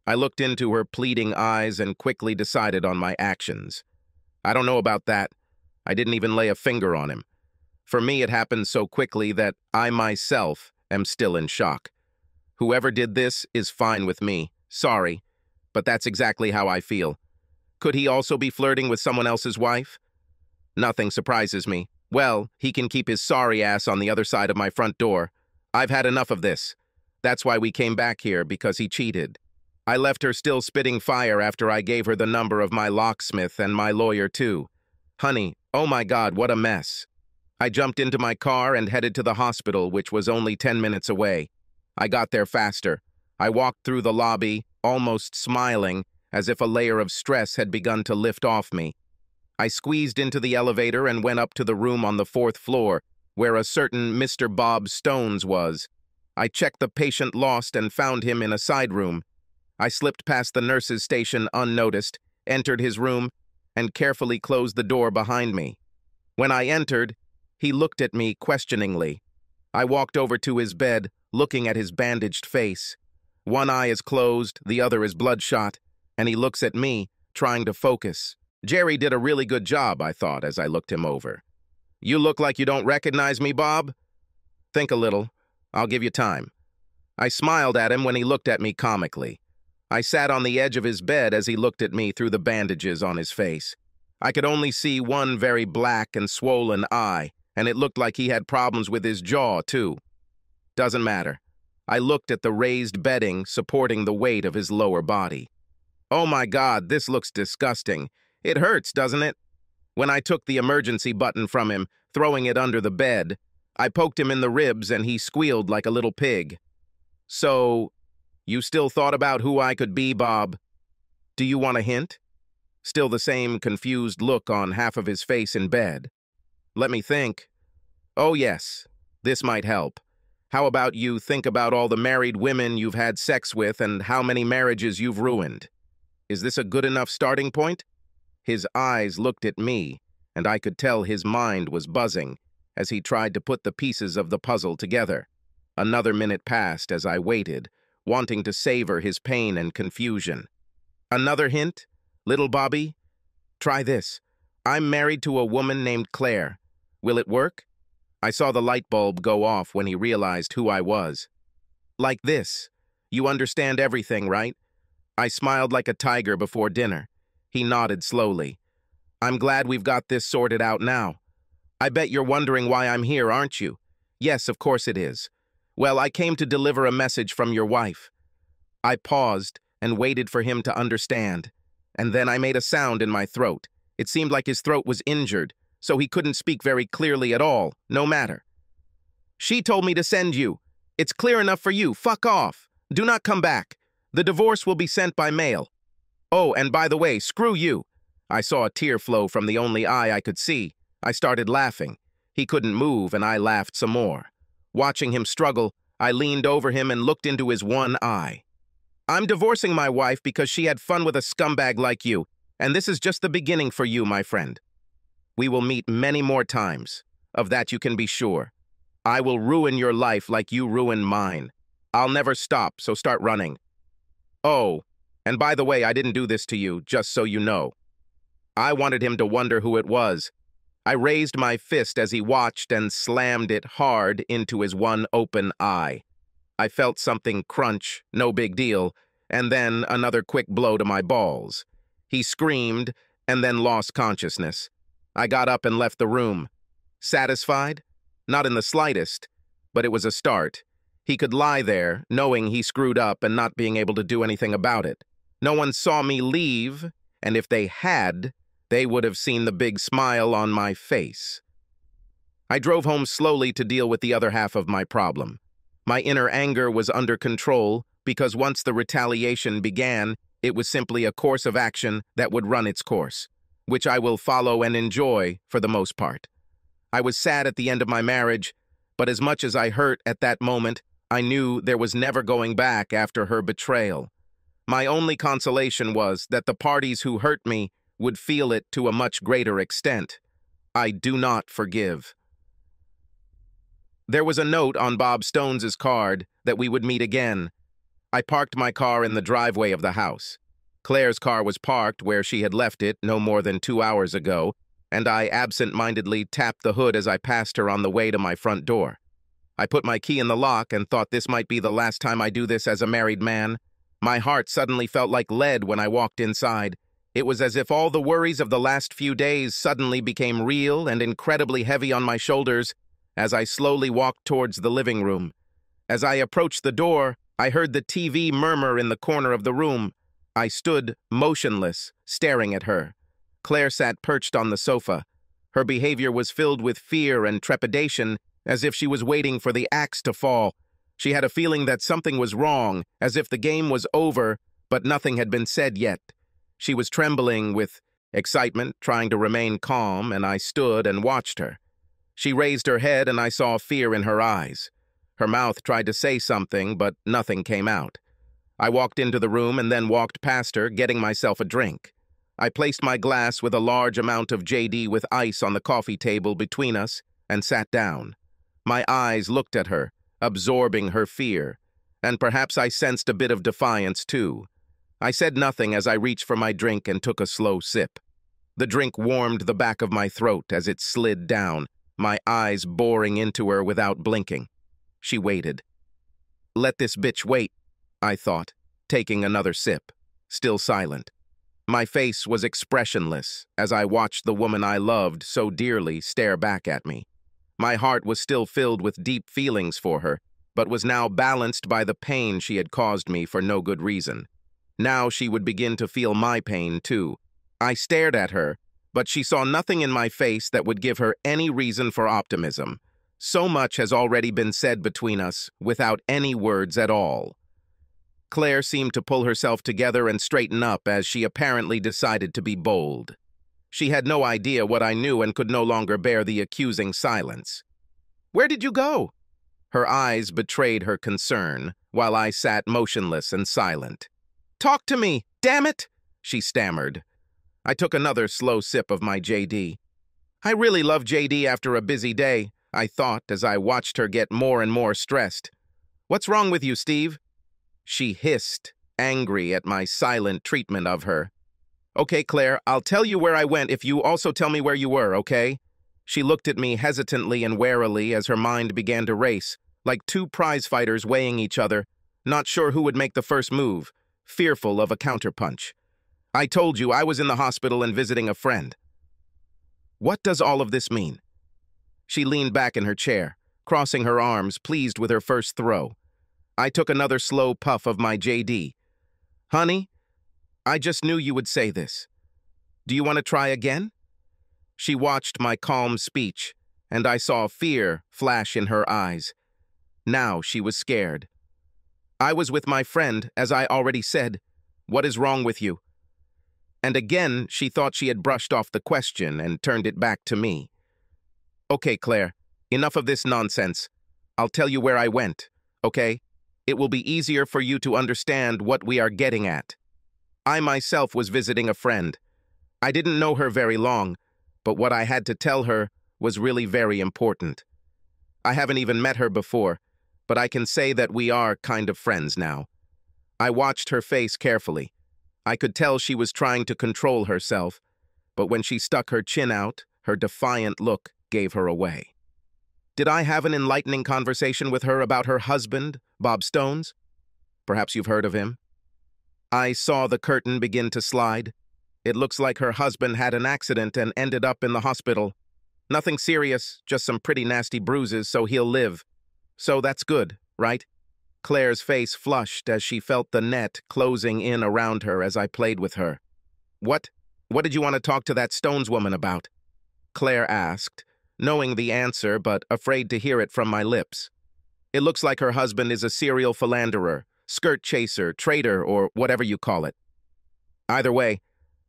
I looked into her pleading eyes and quickly decided on my actions. I don't know about that. I didn't even lay a finger on him. For me, it happened so quickly that I myself am still in shock. Whoever did this is fine with me. Sorry, but that's exactly how I feel. Could he also be flirting with someone else's wife? Nothing surprises me. Well, he can keep his sorry ass on the other side of my front door. I've had enough of this. That's why we came back here, because he cheated. I left her still spitting fire after I gave her the number of my locksmith and my lawyer, too. Honey, oh my God, what a mess. I jumped into my car and headed to the hospital, which was only 10 minutes away. I got there faster. I walked through the lobby, almost smiling, as if a layer of stress had begun to lift off me. I squeezed into the elevator and went up to the room on the 4th floor, where a certain Mr. Bob Stones was. I checked the patient lost and found him in a side room. I slipped past the nurse's station unnoticed, entered his room, and carefully closed the door behind me. When I entered, he looked at me questioningly. I walked over to his bed, looking at his bandaged face. One eye is closed, the other is bloodshot, and he looks at me, trying to focus. Jerry did a really good job, I thought, as I looked him over. You look like you don't recognize me, Bob? Think a little. I'll give you time. I smiled at him when he looked at me comically. I sat on the edge of his bed as he looked at me through the bandages on his face. I could only see one very black and swollen eye, and it looked like he had problems with his jaw, too. Doesn't matter. I looked at the raised bedding supporting the weight of his lower body. Oh my God, this looks disgusting. It hurts, doesn't it? When I took the emergency button from him, throwing it under the bed, I poked him in the ribs and he squealed like a little pig. So, you still thought about who I could be, Bob? Do you want a hint? Still the same confused look on half of his face in bed. Let me think. Oh yes, this might help. How about you think about all the married women you've had sex with and how many marriages you've ruined? Is this a good enough starting point? His eyes looked at me, and I could tell his mind was buzzing as he tried to put the pieces of the puzzle together. Another minute passed as I waited, wanting to savor his pain and confusion. Another hint? Little Bobby? Try this. I'm married to a woman named Claire. Will it work? I saw the light bulb go off when he realized who I was. Like this. You understand everything, right? I smiled like a tiger before dinner. He nodded slowly. I'm glad we've got this sorted out now. I bet you're wondering why I'm here, aren't you? Yes, of course it is. Well, I came to deliver a message from your wife. I paused and waited for him to understand, and then I made a sound in my throat. It seemed like his throat was injured, so he couldn't speak very clearly at all, no matter. She told me to send you. It's clear enough for you. Fuck off. Do not come back. The divorce will be sent by mail. Oh, and by the way, screw you. I saw a tear flow from the only eye I could see. I started laughing. He couldn't move, and I laughed some more. Watching him struggle, I leaned over him and looked into his one eye. I'm divorcing my wife because she had fun with a scumbag like you, and this is just the beginning for you, my friend. We will meet many more times. Of that you can be sure. I will ruin your life like you ruined mine. I'll never stop, so start running. Oh, and by the way, I didn't do this to you, just so you know. I wanted him to wonder who it was. I raised my fist as he watched and slammed it hard into his one open eye. I felt something crunch, no big deal, and then another quick blow to my balls. He screamed and then lost consciousness. I got up and left the room. Satisfied? Not in the slightest, but it was a start. He could lie there, knowing he screwed up and not being able to do anything about it. No one saw me leave, and if they had, they would have seen the big smile on my face. I drove home slowly to deal with the other half of my problem. My inner anger was under control because once the retaliation began, it was simply a course of action that would run its course, which I will follow and enjoy for the most part. I was sad at the end of my marriage, but as much as I hurt at that moment, I knew there was never going back after her betrayal. My only consolation was that the parties who hurt me would feel it to a much greater extent. I do not forgive. There was a note on Bob Stone's card that we would meet again. I parked my car in the driveway of the house. Claire's car was parked where she had left it no more than 2 hours ago, and I absent-mindedly tapped the hood as I passed her on the way to my front door. I put my key in the lock and thought this might be the last time I do this as a married man. My heart suddenly felt like lead when I walked inside. It was as if all the worries of the last few days suddenly became real and incredibly heavy on my shoulders as I slowly walked towards the living room. As I approached the door, I heard the TV murmur in the corner of the room. I stood motionless, staring at her. Claire sat perched on the sofa. Her behavior was filled with fear and trepidation, as if she was waiting for the axe to fall. She had a feeling that something was wrong, as if the game was over, but nothing had been said yet. She was trembling with excitement, trying to remain calm, and I stood and watched her. She raised her head, and I saw fear in her eyes. Her mouth tried to say something, but nothing came out. I walked into the room and then walked past her, getting myself a drink. I placed my glass with a large amount of JD with ice on the coffee table between us and sat down. My eyes looked at her, absorbing her fear, and perhaps I sensed a bit of defiance too. I said nothing as I reached for my drink and took a slow sip. The drink warmed the back of my throat as it slid down, my eyes boring into her without blinking. She waited. Let this bitch wait, I thought, taking another sip, still silent. My face was expressionless as I watched the woman I loved so dearly stare back at me. My heart was still filled with deep feelings for her, but was now balanced by the pain she had caused me for no good reason. Now she would begin to feel my pain, too. I stared at her, but she saw nothing in my face that would give her any reason for optimism. So much has already been said between us, without any words at all. Claire seemed to pull herself together and straighten up as she apparently decided to be bold. She had no idea what I knew and could no longer bear the accusing silence. Where did you go? Her eyes betrayed her concern, while I sat motionless and silent. Talk to me, damn it, she stammered. I took another slow sip of my JD. I really love JD after a busy day, I thought as I watched her get more and more stressed. What's wrong with you, Steve? She hissed, angry at my silent treatment of her. Okay, Claire, I'll tell you where I went if you also tell me where you were, okay? She looked at me hesitantly and warily as her mind began to race, like two prize fighters weighing each other, not sure who would make the first move, fearful of a counterpunch. I told you I was in the hospital and visiting a friend. What does all of this mean? She leaned back in her chair, crossing her arms, pleased with her first throw. I took another slow puff of my JD. Honey, I just knew you would say this. Do you want to try again? She watched my calm speech, and I saw fear flash in her eyes. Now she was scared. I was with my friend, as I already said. What is wrong with you? And again, she thought she had brushed off the question and turned it back to me. Okay, Claire, enough of this nonsense. I'll tell you where I went, okay? It will be easier for you to understand what we are getting at. I myself was visiting a friend. I didn't know her very long, but what I had to tell her was really very important. I haven't even met her before, but I can say that we are kind of friends now. I watched her face carefully. I could tell she was trying to control herself, but when she stuck her chin out, her defiant look gave her away. Did I have an enlightening conversation with her about her husband, Bob Stones? Perhaps you've heard of him. I saw the curtain begin to slide. It looks like her husband had an accident and ended up in the hospital. Nothing serious, just some pretty nasty bruises, so he'll live. So that's good, right? Claire's face flushed as she felt the net closing in around her as I played with her. What did you want to talk to that Stones woman about? Claire asked, knowing the answer but afraid to hear it from my lips. It looks like her husband is a serial philanderer, skirt chaser, traitor, or whatever you call it. Either way,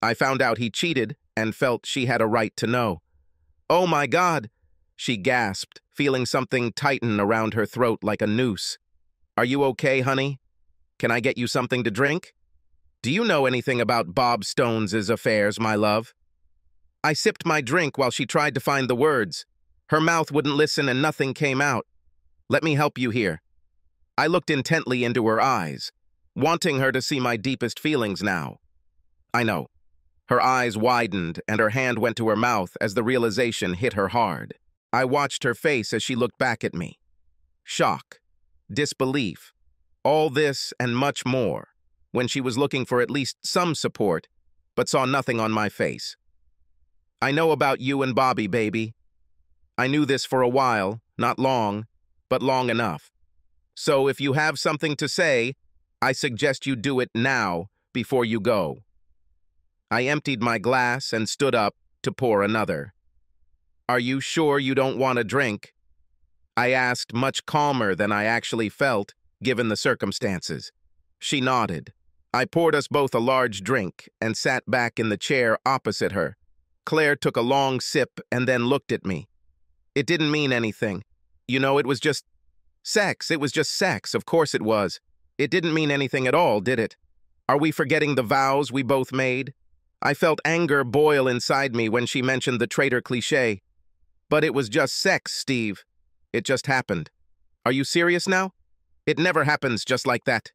I found out he cheated and felt she had a right to know. Oh my God, she gasped, feeling something tighten around her throat like a noose. Are you okay, honey? Can I get you something to drink? Do you know anything about Bob Stones' affairs, my love? I sipped my drink while she tried to find the words. Her mouth wouldn't listen and nothing came out. Let me help you here. I looked intently into her eyes, wanting her to see my deepest feelings now. I know. Her eyes widened and her hand went to her mouth as the realization hit her hard. I watched her face as she looked back at me. Shock, disbelief, all this and much more, when she was looking for at least some support, but saw nothing on my face. I know about you and Bobby, baby. I knew this for a while, not long, but long enough. So if you have something to say, I suggest you do it now before you go. I emptied my glass and stood up to pour another. Are you sure you don't want a drink? I asked, much calmer than I actually felt, given the circumstances. She nodded. I poured us both a large drink and sat back in the chair opposite her. Claire took a long sip and then looked at me. It didn't mean anything. You know, it was just sex. It was just sex. Of course it was. It didn't mean anything at all, did it? Are we forgetting the vows we both made? I felt anger boil inside me when she mentioned the traitor cliché. But it was just sex, Steve. It just happened. Are you serious now? It never happens just like that.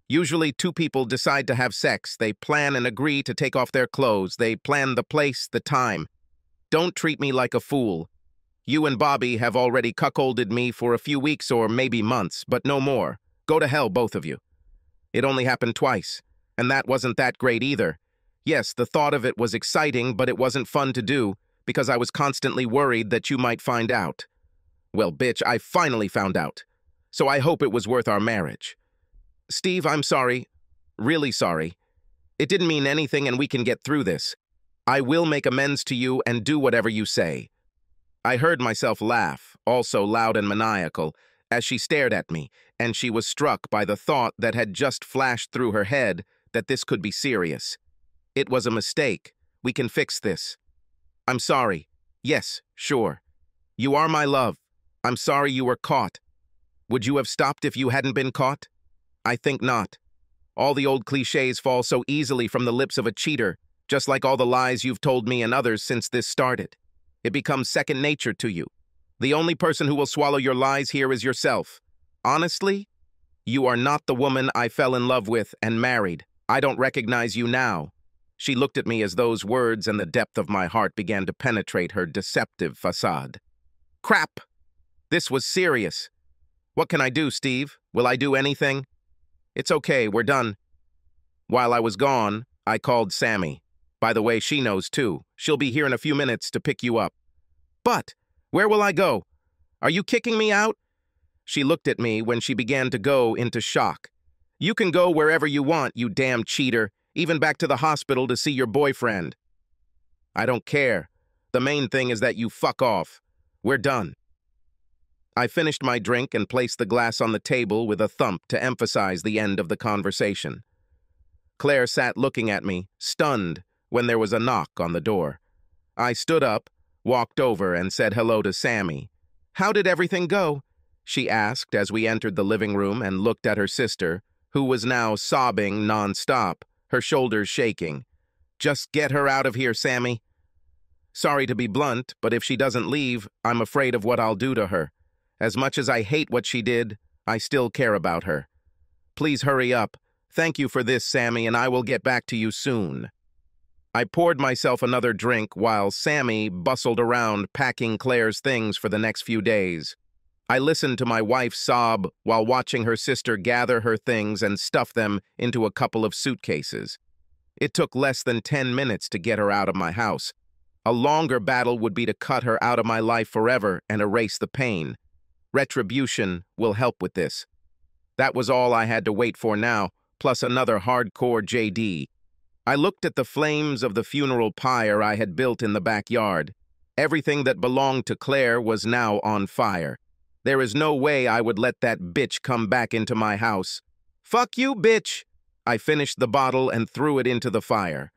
Usually two people decide to have sex. They plan and agree to take off their clothes. They plan the place, the time. Don't treat me like a fool. You and Bobby have already cuckolded me for a few weeks or maybe months, but no more. Go to hell, both of you. It only happened twice, and that wasn't that great either. Yes, the thought of it was exciting, but it wasn't fun to do because I was constantly worried that you might find out. Well, bitch, I finally found out. So I hope it was worth our marriage. Steve, I'm sorry. Really sorry. It didn't mean anything and we can get through this. I will make amends to you and do whatever you say. I heard myself laugh, also loud and maniacal, as she stared at me, and she was struck by the thought that had just flashed through her head that this could be serious. It was a mistake. We can fix this. I'm sorry. Yes, sure. You are my love. I'm sorry you were caught. Would you have stopped if you hadn't been caught? I think not. All the old cliches fall so easily from the lips of a cheater, just like all the lies you've told me and others since this started. It becomes second nature to you. The only person who will swallow your lies here is yourself. Honestly, you are not the woman I fell in love with and married. I don't recognize you now. She looked at me as those words and the depth of my heart began to penetrate her deceptive facade. Crap! This was serious. What can I do, Steve? Will I do anything? It's okay, we're done. While I was gone, I called Sammy. By the way, she knows too. She'll be here in a few minutes to pick you up. But, where will I go? Are you kicking me out? She looked at me when she began to go into shock. You can go wherever you want, you damn cheater, even back to the hospital to see your boyfriend. I don't care. The main thing is that you fuck off. We're done. I finished my drink and placed the glass on the table with a thump to emphasize the end of the conversation. Claire sat looking at me, stunned, when there was a knock on the door. I stood up, walked over, and said hello to Sammy. How did everything go? She asked as we entered the living room and looked at her sister, who was now sobbing nonstop, her shoulders shaking. Just get her out of here, Sammy. Sorry to be blunt, but if she doesn't leave, I'm afraid of what I'll do to her. As much as I hate what she did, I still care about her. Please hurry up. Thank you for this, Sammy, and I will get back to you soon. I poured myself another drink while Sammy bustled around packing Claire's things for the next few days. I listened to my wife sob while watching her sister gather her things and stuff them into a couple of suitcases. It took less than 10 minutes to get her out of my house. A longer battle would be to cut her out of my life forever and erase the pain. Retribution will help with this. That was all I had to wait for now, plus another hardcore JD. I looked at the flames of the funeral pyre I had built in the backyard. Everything that belonged to Claire was now on fire. There is no way I would let that bitch come back into my house. Fuck you, bitch! I finished the bottle and threw it into the fire.